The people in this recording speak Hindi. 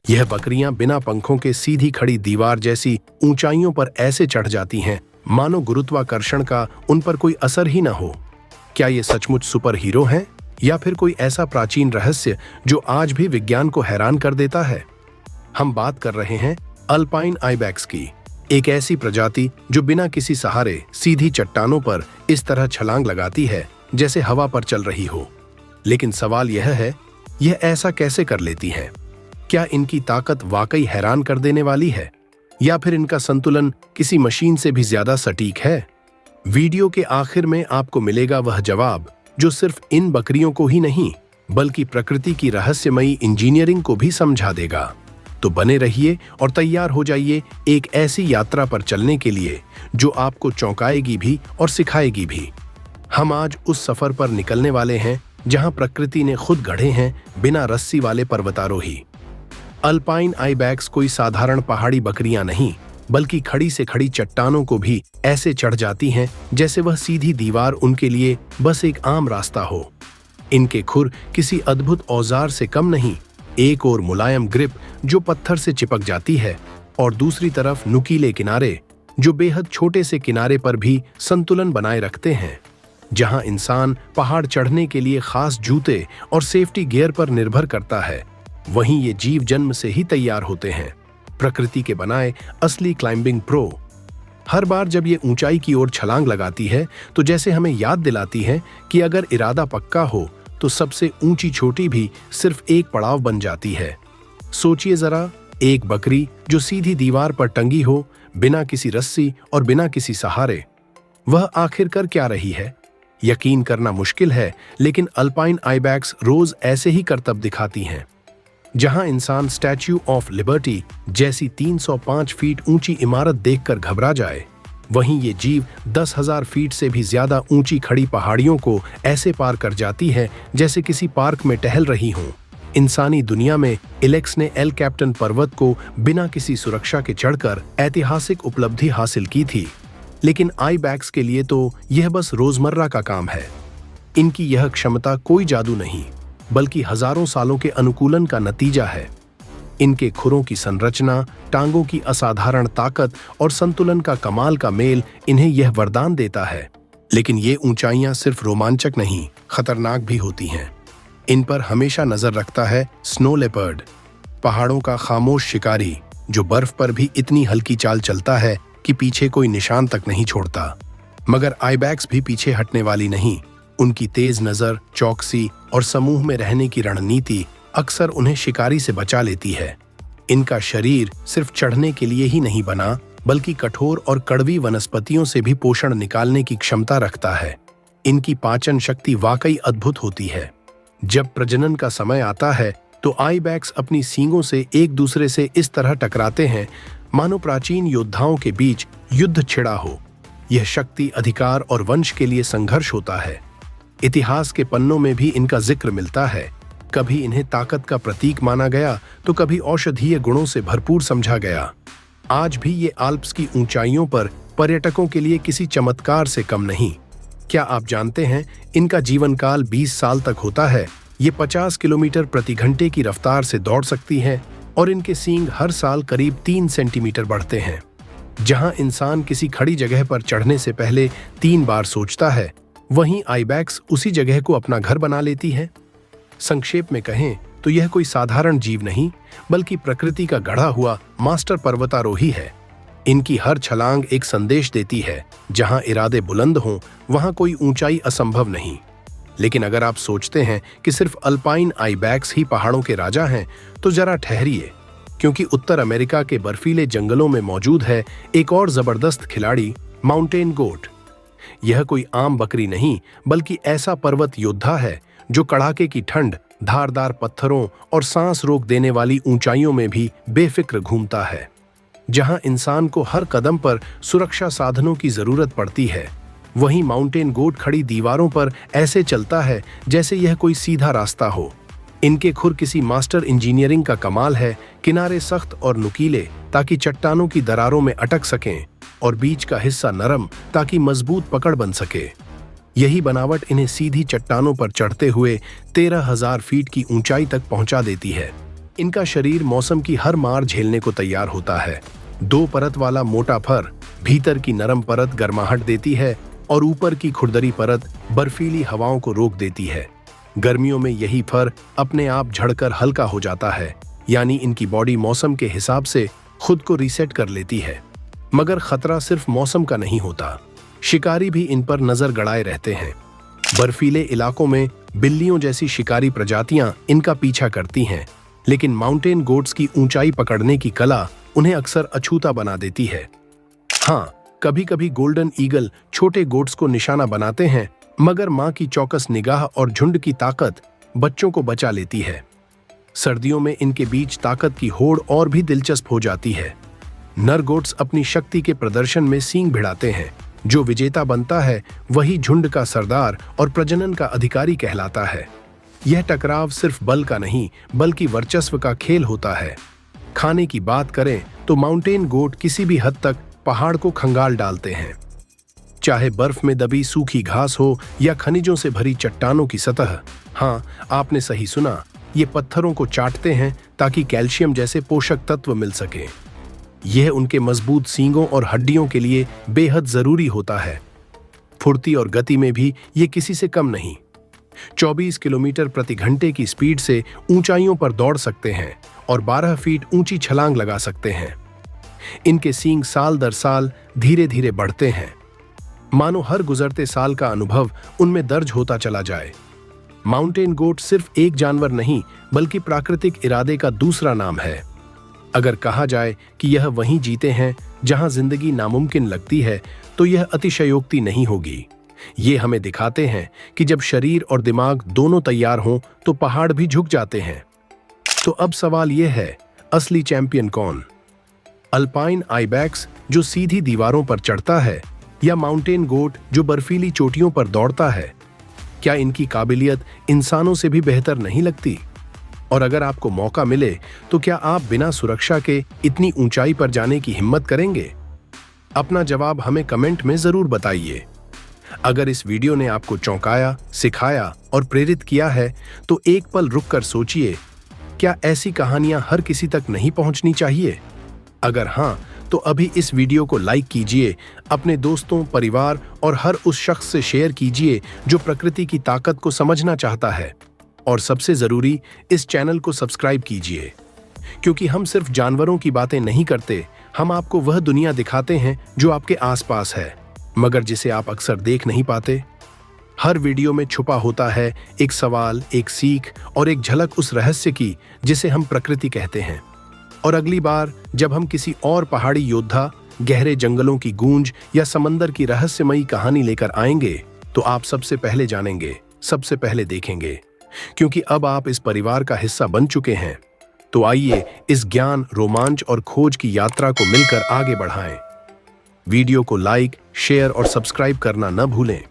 यह बकरियां बिना पंखों के सीधी खड़ी दीवार जैसी ऊंचाइयों पर ऐसे चढ़ जाती हैं मानो गुरुत्वाकर्षण का उन पर कोई असर ही न हो। क्या ये सचमुच सुपर हीरो हैं या फिर कोई ऐसा प्राचीन रहस्य जो आज भी विज्ञान को हैरान कर देता है? हम बात कर रहे हैं अल्पाइन आइबैक्स की, एक ऐसी प्रजाति जो बिना किसी सहारे सीधी चट्टानों पर इस तरह छलांग लगाती है जैसे हवा पर चल रही हो। लेकिन सवाल यह है, यह ऐसा कैसे कर लेती हैं? क्या इनकी ताकत वाकई हैरान कर देने वाली है या फिर इनका संतुलन किसी मशीन से भी ज्यादा सटीक है? वीडियो के आखिर में आपको मिलेगा वह जवाब जो सिर्फ इन बकरियों को ही नहीं बल्कि प्रकृति की रहस्यमयी इंजीनियरिंग को भी समझा देगा। तो बने रहिए और तैयार हो जाइए एक ऐसी यात्रा पर चलने के लिए जो आपको चौंकाएगी भी और सिखाएगी भी। हम आज उस सफर पर निकलने वाले हैं जहां प्रकृति ने खुद गढ़े हैं बिना रस्सी वाले पर्वतारोही। अल्पाइन आइबैक्स कोई साधारण पहाड़ी बकरियां नहीं बल्कि खड़ी से खड़ी चट्टानों को भी ऐसे चढ़ जाती हैं जैसे वह सीधी दीवार उनके लिए बस एक आम रास्ता हो। इनके खुर किसी अद्भुत औजार से कम नहीं, एक और मुलायम ग्रिप जो पत्थर से चिपक जाती है और दूसरी तरफ नुकीले किनारे जो बेहद छोटे से किनारे पर भी संतुलन बनाए रखते हैं। जहां इंसान पहाड़ चढ़ने के लिए खास जूते और सेफ्टी गियर पर निर्भर करता है, वहीं ये जीव जन्म से ही तैयार होते हैं, प्रकृति के बनाए असली क्लाइंबिंग प्रो। हर बार जब ये ऊंचाई की ओर छलांग लगाती है तो जैसे हमें याद दिलाती है कि अगर इरादा पक्का हो तो सबसे ऊंची चोटी भी सिर्फ एक पड़ाव बन जाती है। सोचिए जरा, एक बकरी जो सीधी दीवार पर टंगी हो बिना किसी रस्सी और बिना किसी सहारे, वह आखिर कर क्या रही है? यकीन करना मुश्किल है, लेकिन अल्पाइन आइबैक्स रोज ऐसे ही करतब दिखाती हैं। जहां इंसान स्टैच्यू ऑफ लिबर्टी जैसी 305 फीट ऊंची इमारत देखकर घबरा जाए, वहीं ये जीव 10,000 फीट से भी ज्यादा ऊंची खड़ी पहाड़ियों को ऐसे पार कर जाती है जैसे किसी पार्क में टहल रही हों। इंसानी दुनिया में इलेक्स ने एल कैप्टन पर्वत को बिना किसी सुरक्षा के चढ़कर ऐतिहासिक उपलब्धि हासिल की थी, लेकिन आइबैक्स के लिए तो यह बस रोजमर्रा का काम है। इनकी यह क्षमता कोई जादू नहीं बल्कि हजारों सालों के अनुकूलन का नतीजा है। इनके खुरों की संरचना, टांगों की असाधारण ताकत और संतुलन का कमाल का मेल इन्हें यह वरदान देता है। लेकिन ये ऊंचाइयां सिर्फ रोमांचक नहीं, खतरनाक भी होती हैं। इन पर हमेशा नजर रखता है स्नो लेपर्ड, पहाड़ों का खामोश शिकारी जो बर्फ पर भी इतनी हल्की चाल चलता है कि पीछे कोई निशान तक नहीं छोड़ता। मगर आइबैक्स भी पीछे हटने वाली नहीं। उनकी तेज नजर, चौकसी और समूह में रहने की रणनीति अक्सर उन्हें शिकारी से बचा लेती है। इनका शरीर सिर्फ चढ़ने के लिए ही नहीं बना बल्कि कठोर और कड़वी वनस्पतियों से भी पोषण निकालने की क्षमता रखता है। इनकी पाचन शक्ति वाकई अद्भुत होती है। जब प्रजनन का समय आता है तो आइबैक्स अपनी सींगों से एक दूसरे से इस तरह टकराते हैं मानो प्राचीन योद्धाओं के बीच युद्ध छिड़ा हो। यह शक्ति, अधिकार और वंश के लिए संघर्ष होता है। इतिहास के पन्नों में भी इनका जिक्र मिलता है। कभी इन्हें ताकत का प्रतीक माना गया तो कभी औषधीय गुणों से भरपूर समझा गया। आज भी ये आल्प्स की ऊंचाइयों पर पर्यटकों के लिए किसी चमत्कार से कम नहीं। क्या आप जानते हैं इनका जीवन काल 20 साल तक होता है। ये 50 किलोमीटर प्रति घंटे की रफ्तार से दौड़ सकती हैं और इनके सींग हर साल करीब 3 सेंटीमीटर बढ़ते हैं। जहां इंसान किसी खड़ी जगह पर चढ़ने से पहले 3 बार सोचता है, वहीं आइबैक्स उसी जगह को अपना घर बना लेती है। संक्षेप में कहें तो यह कोई साधारण जीव नहीं बल्कि प्रकृति का गढ़ा हुआ मास्टर पर्वतारोही है। इनकी हर छलांग एक संदेश देती है, जहां इरादे बुलंद हों वहां कोई ऊंचाई असंभव नहीं। लेकिन अगर आप सोचते हैं कि सिर्फ अल्पाइन आइबैक्स ही पहाड़ों के राजा हैं, तो जरा ठहरिए, क्योंकि उत्तर अमेरिका के बर्फीले जंगलों में मौजूद है एक और जबरदस्त खिलाड़ी, माउंटेन गोट। यह कोई आम बकरी नहीं बल्कि ऐसा पर्वत योद्धा है जो कड़ाके की ठंड, धारदार पत्थरों और सांस रोक देने वाली ऊंचाइयों में भी बेफिक्र घूमता है। जहां इंसान को हर कदम पर सुरक्षा साधनों की जरूरत पड़ती है, वहीं माउंटेन गोट खड़ी दीवारों पर ऐसे चलता है जैसे यह कोई सीधा रास्ता हो। इनके खुर किसी मास्टर इंजीनियरिंग का कमाल है। किनारे सख्त और नुकीले ताकि चट्टानों की दरारों में अटक सकें और बीच का हिस्सा नरम ताकि मजबूत पकड़ बन सके। यही बनावट इन्हें सीधी चट्टानों पर चढ़ते हुए 13,000 फीट की ऊंचाई तक पहुंचा देती है। इनका शरीर मौसम की हर मार झेलने को तैयार होता है। 2 परत वाला मोटा फर भीतर की नरम परत गर्माहट देती है और ऊपर की खुरदरी परत बर्फीली हवाओं को रोक देती है। गर्मियों में यही फर अपने आप झड़कर हल्का हो जाता है, यानी इनकी बॉडी मौसम के हिसाब से खुद को रीसेट कर लेती है। मगर खतरा सिर्फ मौसम का नहीं होता, शिकारी भी इन पर नजर गड़ाए रहते हैं। बर्फीले इलाकों में बिल्लियों जैसी शिकारी प्रजातियां इनका पीछा करती हैं, लेकिन माउंटेन गोट्स की ऊंचाई पकड़ने की कला उन्हें अक्सर अछूता बना देती है। हाँ, कभी कभी गोल्डन ईगल छोटे गोट्स को निशाना बनाते हैं, मगर मां की चौकस निगाह और झुंड की ताकत बच्चों को बचा लेती है। सर्दियों में इनके बीच ताकत की होड़ और भी दिलचस्प हो जाती है। नर गोट्स अपनी शक्ति के प्रदर्शन में सींग भिड़ाते हैं। जो विजेता बनता है वही झुंड का सरदार और प्रजनन का अधिकारी कहलाता है। यह टकराव सिर्फ बल का नहीं बल्कि वर्चस्व का खेल होता है। खाने की बात करें तो माउंटेन गोट किसी भी हद तक पहाड़ को खंगाल डालते हैं। चाहे बर्फ में दबी सूखी घास हो या खनिजों से भरी चट्टानों की सतह। हाँ, आपने सही सुना, ये पत्थरों को चाटते हैं ताकि कैल्शियम जैसे पोषक तत्व मिल सके। यह उनके मजबूत सींगों और हड्डियों के लिए बेहद जरूरी होता है। फुर्ती और गति में भी ये किसी से कम नहीं। 24 किलोमीटर प्रति घंटे की स्पीड से ऊंचाइयों पर दौड़ सकते हैं और 12 फीट ऊंची छलांग लगा सकते हैं। इनके सींग साल दर साल धीरे धीरे बढ़ते हैं, मानो हर गुजरते साल का अनुभव उनमें दर्ज होता चला जाए। माउंटेन गोट सिर्फ एक जानवर नहीं बल्कि प्राकृतिक इरादे का दूसरा नाम है। अगर कहा जाए कि यह वहीं जीते हैं जहां जिंदगी नामुमकिन लगती है, तो यह अतिशयोक्ति नहीं होगी। ये हमें दिखाते हैं कि जब शरीर और दिमाग दोनों तैयार हों तो पहाड़ भी झुक जाते हैं। तो अब सवाल यह है, असली चैंपियन कौन? अल्पाइन आइबैक्स जो सीधी दीवारों पर चढ़ता है, या माउंटेन गोट जो बर्फीली चोटियों पर दौड़ता है? क्या इनकी काबिलियत इंसानों से भी बेहतर नहीं लगती? और अगर आपको मौका मिले तो क्या आप बिना सुरक्षा के इतनी ऊंचाई पर जाने की हिम्मत करेंगे? अपना जवाब हमें कमेंट में जरूर बताइए। अगर इस वीडियो ने आपको चौंकाया, सिखाया और प्रेरित किया है तो एक पल रुककर सोचिए, क्या ऐसी कहानियां हर किसी तक नहीं पहुंचनी चाहिए? अगर हां, तो अभी इस वीडियो को लाइक कीजिए, अपने दोस्तों, परिवार और हर उस शख्स से शेयर कीजिए जो प्रकृति की ताकत को समझना चाहता है। और सबसे जरूरी, इस चैनल को सब्सक्राइब कीजिए, क्योंकि हम सिर्फ जानवरों की बातें नहीं करते, हम आपको वह दुनिया दिखाते हैं जो आपके आसपास है, मगर जिसे आप अक्सर देख नहीं पाते। हर वीडियो में छुपा होता है एक सवाल, एक सीख और एक झलक उस रहस्य की जिसे हम प्रकृति कहते हैं। और अगली बार जब हम किसी और पहाड़ी योद्धा, गहरे जंगलों की गूंज या समंदर की रहस्यमयी कहानी लेकर आएंगे, तो आप सबसे पहले जानेंगे, सबसे पहले देखेंगे, क्योंकि अब आप इस परिवार का हिस्सा बन चुके हैं। तो आइए इस ज्ञान, रोमांच और खोज की यात्रा को मिलकर आगे बढ़ाएं। वीडियो को लाइक, शेयर और सब्सक्राइब करना न भूलें।